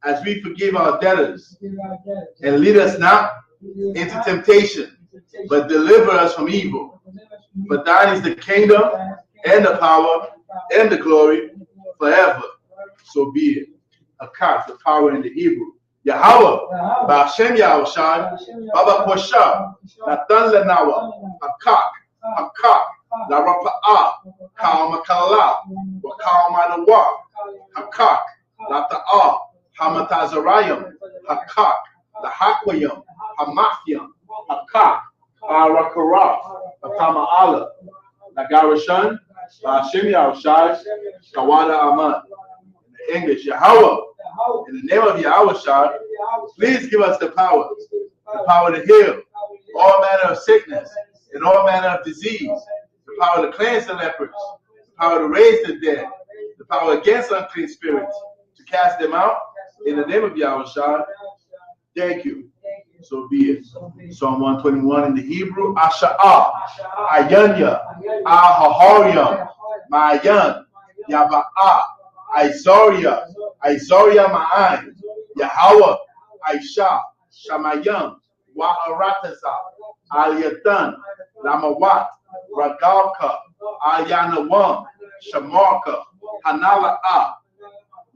as we forgive our debtors. And lead us not into temptation, but deliver us from evil. For thine is the kingdom, and the power, and the glory, forever. So be it. Akat, the power in the Hebrew. Yahweh, Ba'ashem Yahushai, Baba Posha, Natan Lenawa, Akak, La Rapa'a, Kalmakala, Wakalmanawa, Hakak, La Ta'a, Hamatazarayam, Hakak, La Hakwayam, Hamafiam, Hakak, Arakara, Hakama'ala, La Garashan, La Shimya Shai, Kawada Aman. In English, Yahweh, in the name of Yahweh Shai, please give us the power to heal all manner of sickness and all manner of disease, the power to cleanse the lepers, the power to raise the dead, the power against unclean spirits, to cast them out in the name of Yahweh Shai. Thank you. So be it. Psalm 121 in the Hebrew, Asha'ah, Ayanya, Ahahoriam, Mayan, Yaba'ah, Izoria, Ma'an, Yahweh, Aisha, Shamayam, Wa'arataza, Aliyatan, Lamawat, Ragalka, Ayanawam, Shamarka, Hanala'a,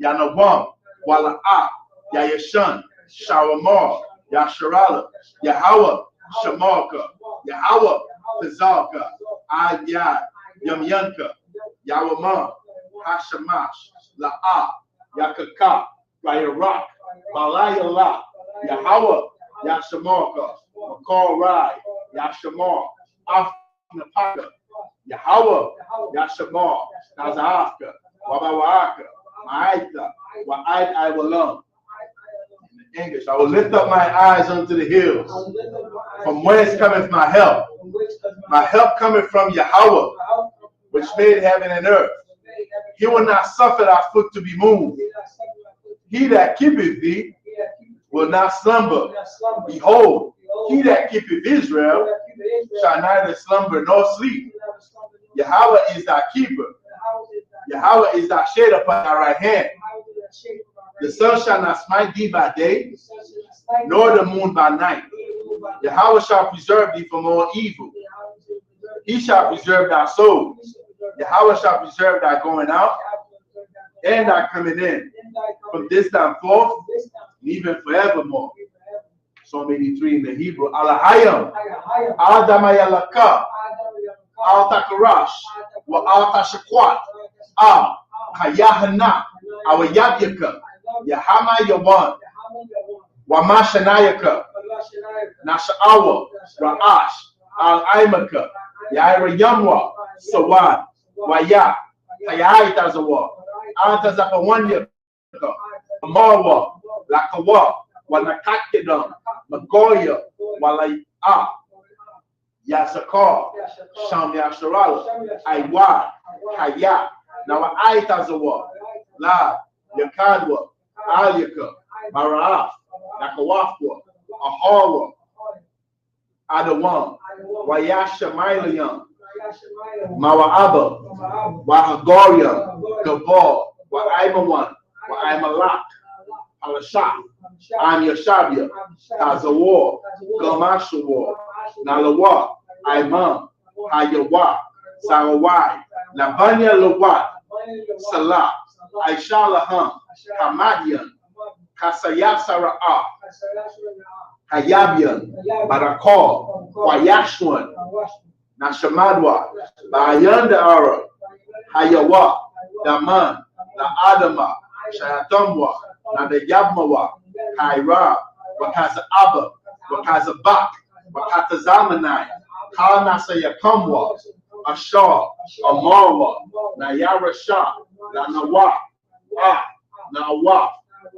Yanawam, Wala'a, Yayashan, Shawamar, Yasharala, Yahweh, Shamarka, Yahweh, Pizalka, Ayad, Yamyanka, Yawamam, Hashamash, La'a, Yakaka, Rayarak, Balayala, Yahweh, Yashamarka, Makal Rai, Yashamar, Afnapaka, Yahweh, Yashamar, Nazahaka, Wabawaka, Ma'aita, Wa'aid Iwalam. In English, I will lift up my eyes unto the hills, from whence cometh my help. My help cometh from Yahweh, which made heaven and earth. He will not suffer thy foot to be moved. He that keepeth thee will not slumber. Behold, he that keepeth Israel shall neither slumber nor sleep. Yahweh is thy keeper. Yahweh is thy shade upon thy right hand. The sun shall not smite thee by day, nor the moon by night. Yahweh shall preserve thee from all evil. He shall preserve thy soul. Yahweh shall preserve thy going out and thy coming in, from this time forth, and even forevermore. Psalm 83 in the Hebrew. Alahayam, Adamayalaka, Al-Takarash, wa Al-Tashakwat, Kayahana, Awayabyaka, Yahama Yawan, Wamashanayaka, Nasha'awa, Ra'ash, Al-Aimaka, Yaira Yamwa, Sawad, Waya, Tayaitazawa, Antazapawanya, Marwa, Lakawa, Wanakakidam, Magoya, Walaya, Yasakar, Sham Yasharala, Aiwa, Kaya, Nawaaitazawa, La, Yakadwa, Alyaka, Maraaf, Nakawafwa, Ahawa, Adawan, Wayasha Mailayam, Mawa'aba, Wahagoriam, Gabal, Wa'aimawan, Wa'aimalak, Halashah, Am Yashabia, Tazawar, Gamashawar, Nalawa, Imam, Hayawa, Sarawai, Labanya Lawat, Salah, Aisha Laham, Hamadian, Kasaya Sara'ah, Hayabian, Barakal, Wayashwan, Nashamadwa, Bayanda Ara, Hayawa, Daman, La Adama, Shayatamwa, Nadayabmawa, Kaira, Wakaza Abba, Wakaza Bak, Wakata Zamanai, Kalanasa Yakamwa, Ashar, Amarwa, Nayara Shah, Lanawa, Nawa,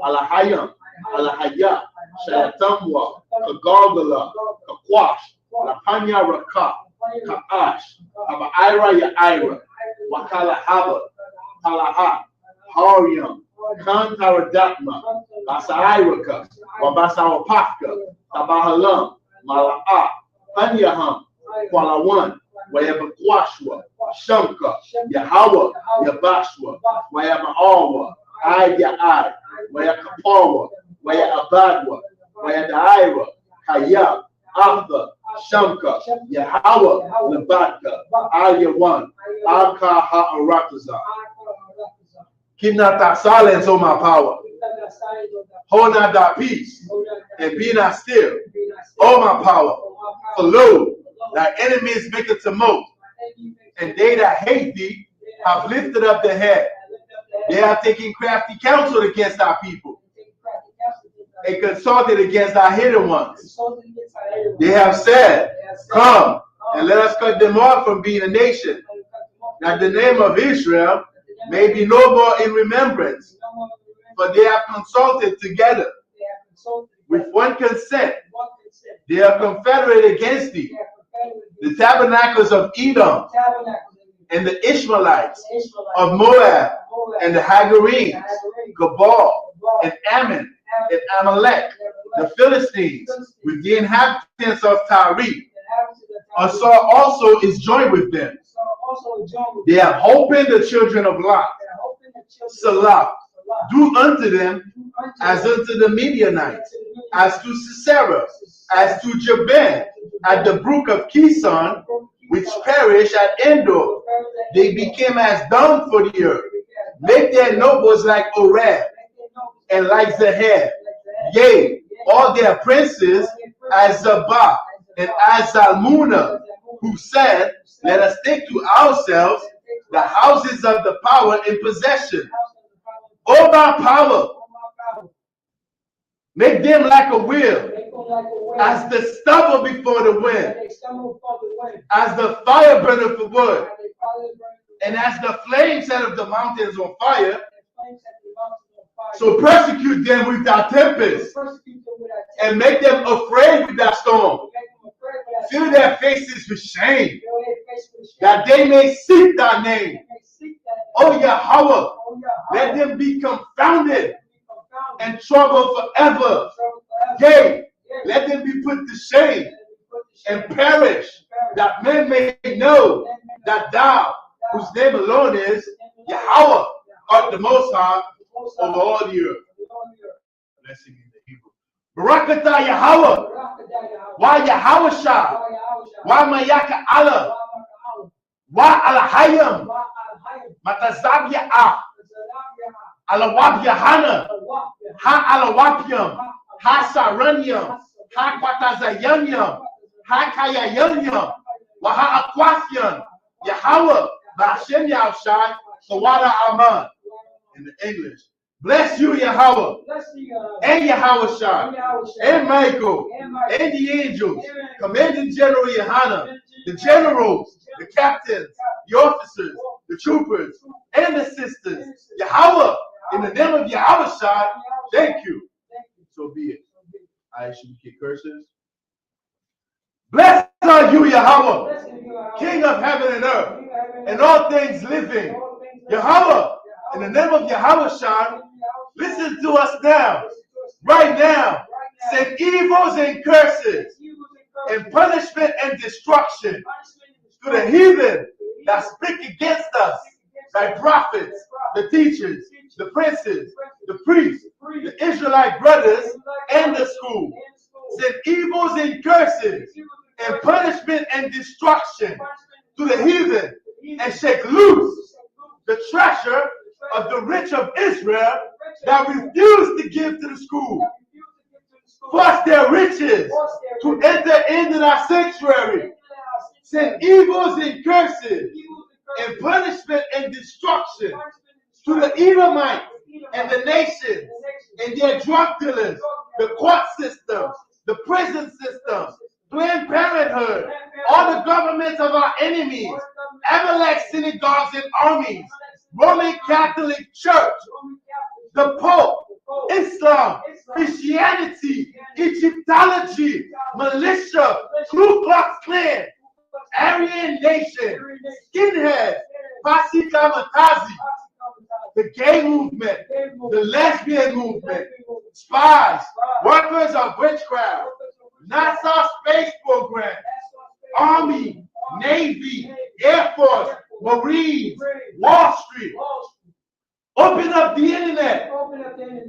Alahayam, Alahaya, Shayatamwa, Kagogala, Kakwash, Lapanya Raka, Kaash, Abaira Yaira, Wakala Haba, Kalaha, Hariam, Kantaradatma, Basairaka, Wabasawapaka, Tabahalam, Mala'a, Panyaham, Kwalawan, Wayabakwashwa, Shamka, Yahawa, Yabashwa, Wayabaawa, Ayai, Wayakapawa, Wayabadwa, Wayadaira, Hayab, Arthur, Shamka, Yahawa, Labatka, Ayawan, Alka Ha'arakaza. Keep not thy silence, O my power. Hold not thy peace, and be not still, O my power. For lo, thy enemies make a tumult, And they that hate thee have lifted up their head. They have taken crafty counsel against our people and consulted against our hidden ones. They have said, come and let us cut them off from being a nation, that the name of Israel may be no more in remembrance. For they have consulted together with one consent. They are confederate against thee. The tabernacles of Edom and the Ishmaelites of Moab and the Hagarenes, Gabal and Ammon and Amalek, the Philistines, with the inhabitants of Tyre. Esau also is joined with them. They have opened the children of Lot. Salah, do unto them as unto the Midianites, as to Sisera, as to Jabin, at the brook of Kison, which perished at Endor. They became as dung for the earth. Make their nobles like Oreb and like Zahir. Yea, all their princes as Zabah and as Zalmunna, who said, let us take to ourselves the houses of the power in possession. O my power, make them like a wheel, as the stubble before the wind, as the fire burneth for wood, and as the flame set of the mountains on fire. So persecute them with thy tempest, and make them afraid with thy storm. Fill their faces with shame, that they may seek thy name. O Yahweh, let them be confounded and troubled forever. Yea, let them be put to shame and perish, that men may know that thou, whose name alone is Yahweh, art the Most High over all the earth. Blessing in the Hebrew. Barakatah Yahweh. Wa Yahweh Shah. Wa Mayaka Allah. Wa Alahayim. Matazab Ya'ah. Alawab Yahana. Ha Alawapyam. Ha Saranyam. Ha Kwatazayanyam. Ha Kayayanyam. Wa Ha Aquathian. Yahweh. Bashem Yahushai. Sawada Aman. In the English. Bless you, Yahweh, and Yahweh Shai, and Michael, and the angels, Commanding General Yohana, the generals, the captains, the officers, the troopers, and the sisters. Yahweh, in the name of Yahweh Shai, thank you. So be it. I should kick curses. Blessed are you, Yahweh, King of heaven and earth, and all things living. Yahweh, in the name of Yahweh Shai, listen to us now, right now. Send evils and curses, and punishment and destruction to the heathen that speak against us, thy prophets, the teachers, the princes, the priests, the Israelite brothers, and the school. Send evils and curses, and punishment and destruction to the heathen, and shake loose the treasure of the rich of Israel that refuse to give to the school. Force their riches to enter into our sanctuary. Send evils and curses and punishment and destruction to the Edomites and the nations and their drug dealers, the court systems, the prison systems, Planned Parenthood, all the governments of our enemies, Amalek synagogues and armies, Roman Catholic Church, the Pope, Islam, Christianity, Egyptology, militia, Ku Klux Klan, Aryan Nation, skinheads, Pasi Kamatazi, the gay movement, the lesbian movement, spies, workers of witchcraft, NASA space program, Army, Navy, Air Force, Marines, Wall Street. Open up the internet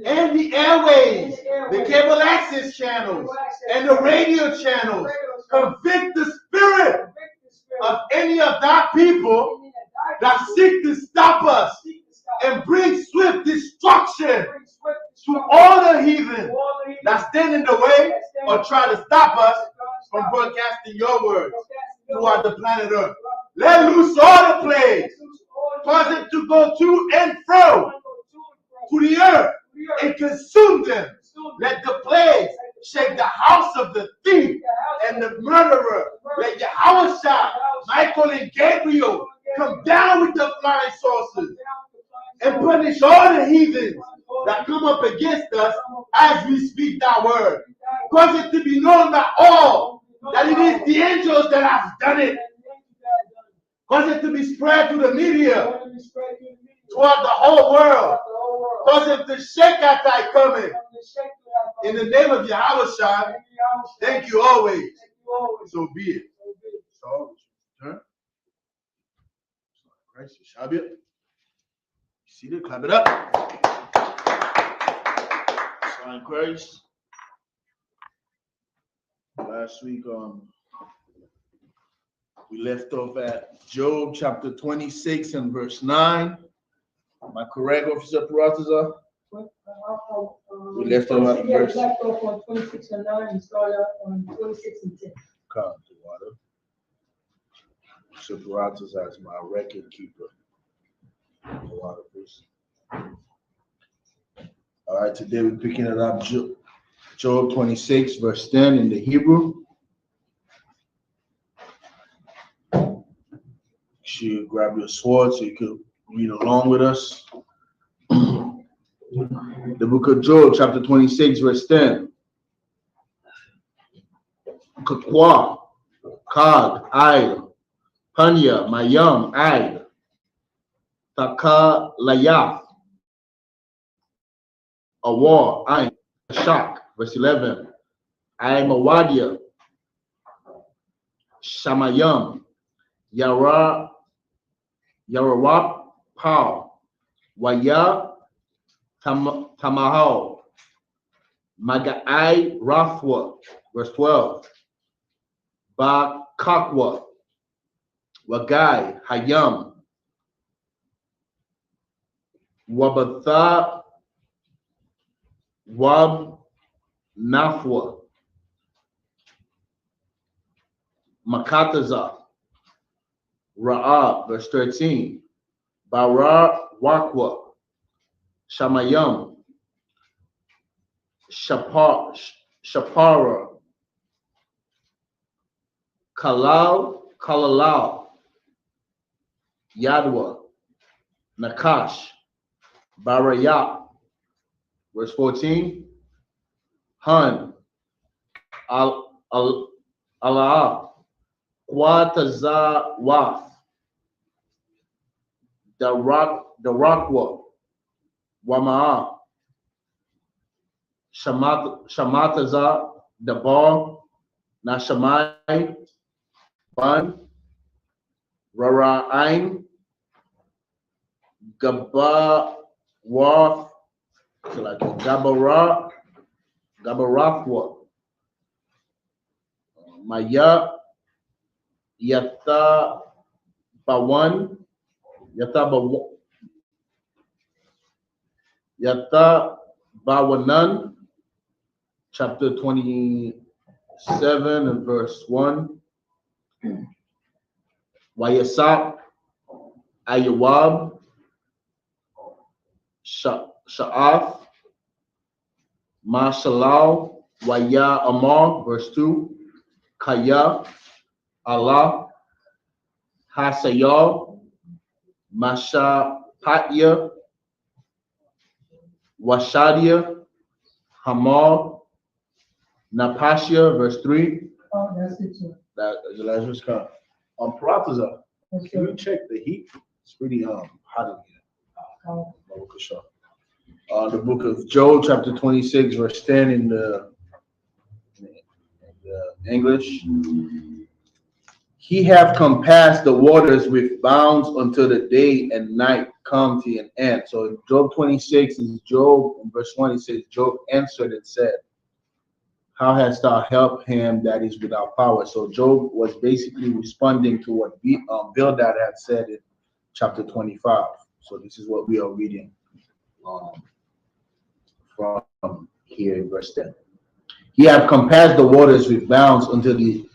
and the airways, the cable access channels, and the radio channels. Convict the spirit of any of thy people that seek to stop us and bring swift destruction to all the heathen that stand in the way or try to stop us from broadcasting your word throughout the planet Earth. Let loose all the plagues. Cause it to go to and fro to the earth and consume them. Let the plagues shake the house of the thief and the murderer. Let Yahushua, Michael, and Gabriel come down with the flying saucers and punish all the heathens that come up against us as we speak thy word. Cause it to be known by all that it is the angels that have done it. Cause it to be spread through the media toward the whole world. Cause it to shake at thy coming. In the name of Yahushua, thank you always. So be it. So, turn. Christ, you shall be it. See it? Clap it up. Sign Christ. Last week, we left off at Job chapter 26 and verse 9. Am I correct, Officer Parataza? We left off at verse. Left off on 26 and 9 and started on 26 and 10. Come to water. Officer Parataza is my record keeper. The water, please. All right, today we're picking it up, Job 26, verse 10 in the Hebrew. You grab your sword so you can read along with us. The book of Job, chapter 26, verse 10. Kakwa, Kag, Aid, Panya, Mayam, Aid, Taka, Layaf, Awar, Ain, Shak, verse 11. Aim Awadia, Shamayam, Yarawap, Pau, Waya, Tamahal, Magai, Rathwa, verse 12. Ba Kakwa, Wagai, Hayam, Wabatha, Wab, Nafwa, Makataza, Ra'ab, verse 13. Bara Wakwa, Shamayam, Shapara, Kalal, Yadwa, Nakash, Barayat, verse 14. Hun, Allah, Quataza Waf, the Rakwa, Wama'a, Shamataza, the Bar, Nashamai, Ban, Rara'ain, Gabaraf, Gabarafwa, Maya, Yatha Bawan, Yatha Bawanan, chapter 27 and verse 1. Wayasap, Ayawab, Sha'af, Mashalal, Waya Amar, verse 2. Kaya, Allah, Hasayal, Masha Patya, Washadia, Hamar, Napashia, verse 3. Oh, that's it, sir. That is the last verse. Come. Prataza, Yes, can you sir. check the heat? It's pretty hot in here. The book of Job, chapter 26, verse 10 in the English. He hath compassed the waters with bounds until the day and night come to an end. So in Job 26 is Job, in verse 1 it says, Job answered and said, how hast thou helped him that is without power? So Job was basically responding to what Bildad had said in chapter 25. So this is what we are reading from here in verse 10. He hath compassed the waters with bounds until the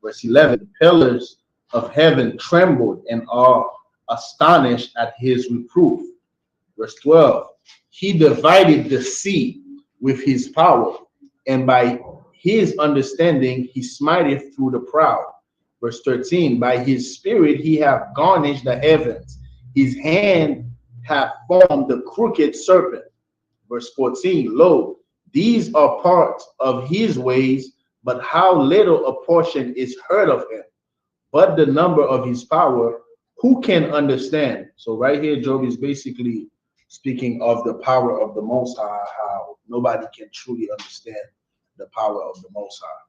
Verse 11, the pillars of heaven trembled and are astonished at his reproof. Verse 12, he divided the sea with his power, and by his understanding he smiteth through the proud. Verse 13, by his spirit he hath garnished the heavens, his hand hath formed the crooked serpent. Verse 14, lo, these are parts of his ways, but how little a portion is heard of him. But the number of his power, who can understand? So right here, Job is basically speaking of the power of the Most High, how nobody can truly understand the power of the Most High.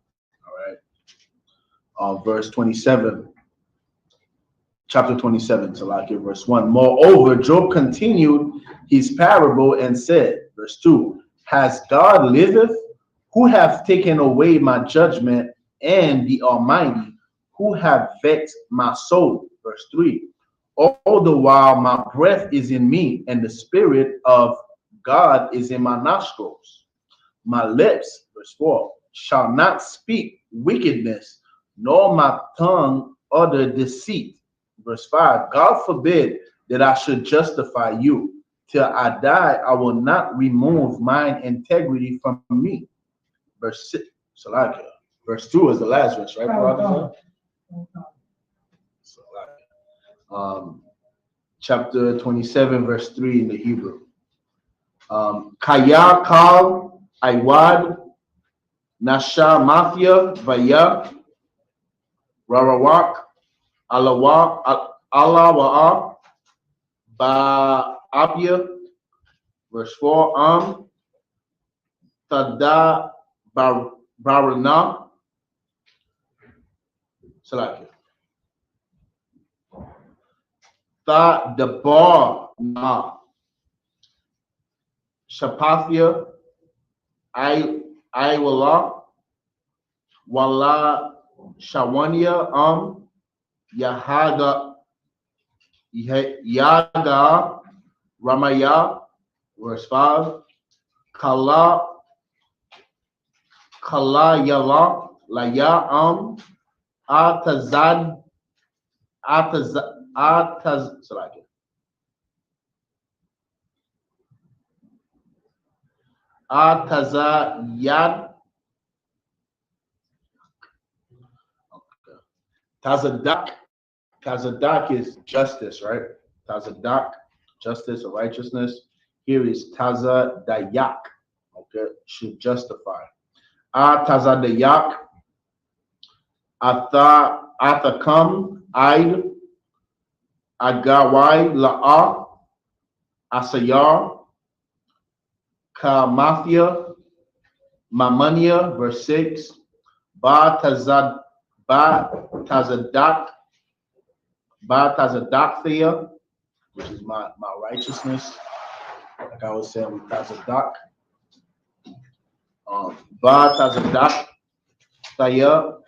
All right. Verse 27, chapter 27, Salakia, verse 1. Moreover, Job continued his parable and said, verse 2, has God liveth, who have taken away my judgment, and the Almighty, who have vexed my soul. Verse 3, all the while my breath is in me, and the Spirit of God is in my nostrils. My lips, verse 4, shall not speak wickedness, nor my tongue utter deceit. Verse 5, God forbid that I should justify you. Till I die, I will not remove mine integrity from me. Verse 6, Salakia. Verse 2 is the last verse, right? Chapter 27, verse 3 in the Hebrew. Kaya kal Iwad Nasha Mafia Vaya Rarawak Alawa Ba Abia. Verse 4, Tada Barana Salakia. Ta Debar Na Shapathia Iwala Wala Shawania Yaga Ramaya. Verse 5, Kala Yala Laya Atazad Atazayad Tazadak. Tazadak is justice, right? Tazadak, justice or righteousness. Here is Tazadayak, okay, should justify. Tazadayak, Athakam, Aid, Agawai, La'a, Asayar, Kamathia, Mamania, verse 6, Ba Tazadakia, which is my righteousness. Like I was saying with Tazadak. Ba Tazadak Taya,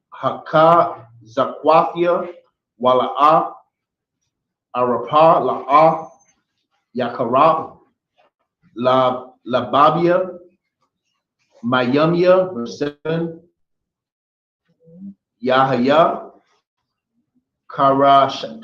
Haka Zakwafia, Wala'a, Arapa, La'a, Yakara, Lababia, Mayamia, verse 7, Yahaya,